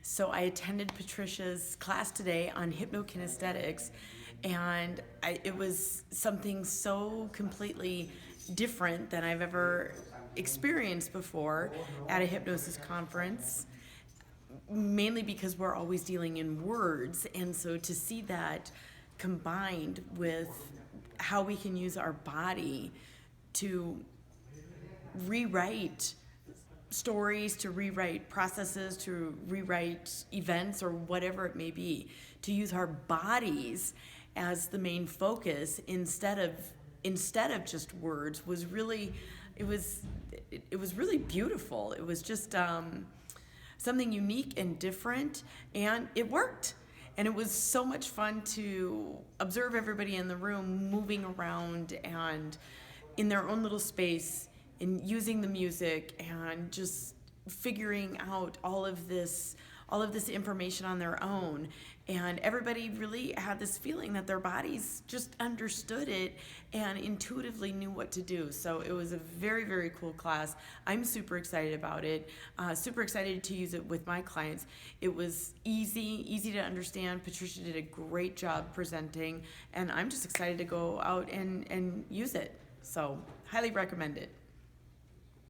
So I attended Patricia's class today on HypnoKinesthetics, and it was something so completely different than I've ever experienced before at a hypnosis conference, mainly because we're always dealing in words. And so to see that combined with how we can use our body to rewrite stories, to rewrite processes, to rewrite events, or whatever it may be, to use our bodies as the main focus instead of just words was really, it was really beautiful. It was just something unique and different, and it worked. And it was so much fun to observe everybody in the room moving around and in their own little space and using the music and just figuring out all of this information on their own. And everybody really had this feeling that their bodies just understood it and intuitively knew what to do. So it was a very, very cool class. I'm super excited about it, super excited to use it with my clients. It was easy to understand. Patricia did a great job presenting, and I'm just excited to go out and use it. So highly recommend it.